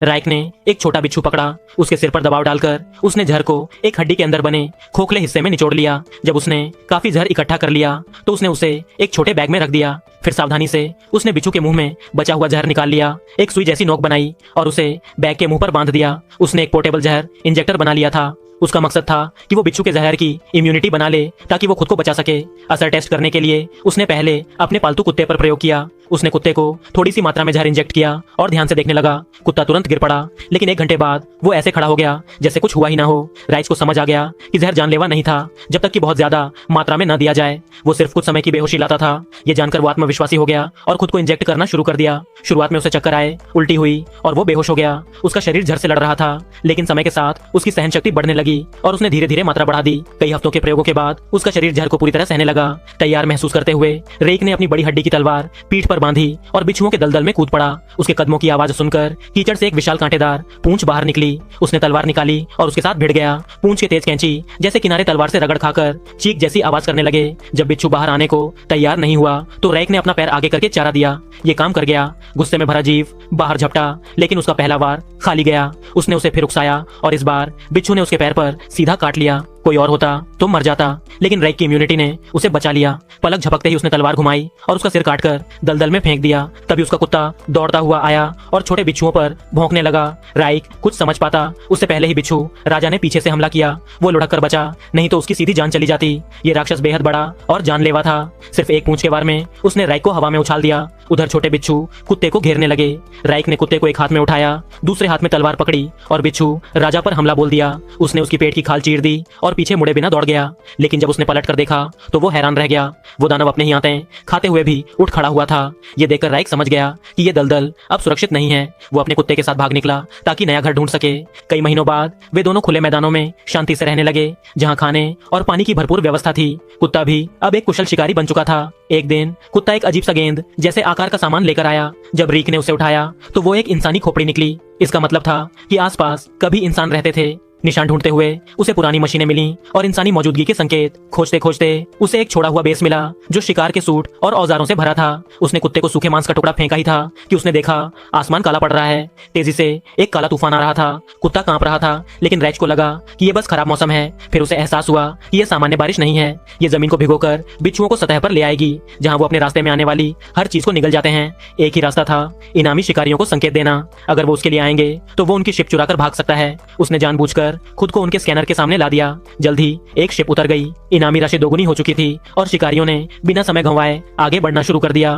राइक ने एक छोटा बिच्छू पकड़ा, उसके सिर पर दबाव डालकर उसने जहर को एक हड्डी के अंदर बने खोखले हिस्से में निचोड़ लिया। जब उसने काफी जहर इकट्ठा कर लिया तो उसने उसे एक छोटे बैग में रख दिया। फिर सावधानी से उसने बिच्छू के मुंह में बचा हुआ जहर निकाल लिया, एक सुई जैसी नोक बनाई और उसे बैग के मुंह पर बांध दिया। उसने एक पोर्टेबल जहर इंजेक्टर बना लिया था। उसका मकसद था कि वो बिच्छू के जहर की इम्यूनिटी बना ले ताकि वो खुद को बचा सके। असर टेस्ट करने के लिए उसने पहले अपने पालतू कुत्ते पर प्रयोग किया। उसने कुत्ते को थोड़ी सी मात्रा में जहर इंजेक्ट किया और ध्यान से देखने लगा। कुत्ता तुरंत गिर पड़ा, लेकिन 1 घंटे बाद वो ऐसे खड़ा हो गया जैसे कुछ हुआ ही ना हो। राइस को समझ आ गया कि जहर जानलेवा नहीं था जब तक कि बहुत ज्यादा मात्रा में न दिया जाए। वो सिर्फ कुछ समय की बेहोशी लाता था। ये जानकर वो आत्मविश्वासी हो गया और खुद को इंजेक्ट करना शुरू कर दिया। शुरुआत में उसे चक्कर आए, उल्टी हुई और वो बेहोश हो गया। उसका शरीर जहर से लड़ रहा था, लेकिन समय के साथ उसकी सहन शक्ति बढ़ने लगी और उसने धीरे धीरे मात्रा बढ़ा दी। कई हफ्तों के प्रयोगों के बाद उसका शरीर जहर को पूरी तरह सहने लगा। तैयार महसूस करते हुए रेक ने अपनी बड़ी हड्डी की तलवार पीठ पर बांधी और बिच्छुओं के दलदल में कूद पड़ा। उसके कदमों की आवाज सुनकर कीचड़ से एक विशाल कांटेदार पूंछ बाहर निकली। उसने तलवार निकाली और उसके साथ भिड़ गया। पूंछ के तेज कैंची जैसे किनारे तलवार से रगड़ खाकर चीख जैसी आवाज करने लगे। जब बिच्छू बाहर आने को तैयार नहीं हुआ तो रेक ने अपना पैर आगे करके चारा दिया। ये काम कर गया। गुस्से में भरा जीव बाहर झपटा, लेकिन उसका पहला वार खाली गया। उसने उसे फिर उकसाया और इस बार बिच्छू ने उसके पैर पर सीधा काट लिया। कोई और होता तो मर जाता, लेकिन रेक की इम्यूनिटी ने उसे बचा लिया। पलक झपकते ही उसने तलवार घुमाई और उसका सिर काटकर दलदल में फेंक दिया। तभी उसका कुत्ता दौड़ता हुआ आया और छोटे बिच्छुओं पर भौंकने लगा। राइक कुछ समझ पाता उससे पहले ही बिच्छू राजा ने पीछे से हमला किया। वो लुढ़क कर बचा, नहीं तो उसकी सीधी जान चली जाती। ये राक्षस बेहद बड़ा और जानलेवा था। सिर्फ एक पूंछ के वार में उसने राइक को हवा में उछाल दिया। उधर छोटे बिच्छू कुत्ते को घेरने लगे। राइक ने कुत्ते को एक हाथ में उठाया, दूसरे हाथ में तलवार पकड़ी और बिच्छू राजा पर हमला बोल दिया। उसने उसकी पेट की खाल चीर दी और पीछे मुड़े बिना दौड़ गया। लेकिन जब उसने पलट कर देखा तो वो हैरान रह गया। वो दानव अपने ही आंतें खाते हुए भी उठ खड़ा हुआ था। ये देखकर राइक समझ गया कि ये दलदल अब सुरक्षित नहीं है। वो अपने कुत्ते के साथ भाग निकला ताकि नया घर ढूंढ सके। कई महीनों बाद वे दोनों खुले मैदानों में शांति से रहने लगे, जहां खाने और पानी की भरपूर व्यवस्था थी। कुत्ता भी अब एक कुशल शिकारी बन चुका था। एक दिन कुत्ता एक अजीब सा गेंद जैसे आकार का सामान लेकर आया। जब रीक ने उसे उठाया तो वो एक इंसानी खोपड़ी निकली। इसका मतलब था कि आसपास कभी इंसान रहते थे। निशान ढूंढते हुए उसे पुरानी मशीनें मिली और इंसानी मौजूदगी के संकेत। खोजते खोजते उसे एक छोड़ा हुआ बेस मिला जो शिकार के सूट और औजारों से भरा था। उसने कुत्ते को सूखे मांस का टुकड़ा फेंका ही था कि उसने देखा आसमान काला पड़ रहा है। तेजी से एक काला तूफान आ रहा था। कुत्ता कांप रहा था, लेकिन रैच को लगा कि ये बस खराब मौसम है। फिर उसे एहसास हुआ कि ये सामान्य बारिश नहीं है। ये जमीन को भिगोकर बिच्छुओं को सतह पर ले आएगी, जहां वो अपने रास्ते में आने वाली हर चीज को निगल जाते हैं। एक ही रास्ता था, इनामी शिकारियों को संकेत देना। अगर वो उसके लिए आएंगे तो वो उनकी शिप चुरा कर भाग सकता है। उसने जानबूझकर खुद को उनके स्कैनर के सामने ला दिया। जल्द ही एक शिप उतर गई। इनामी राशि दोगुनी हो चुकी थी और शिकारियों ने बिना समय गंवाए आगे बढ़ना शुरू कर दिया।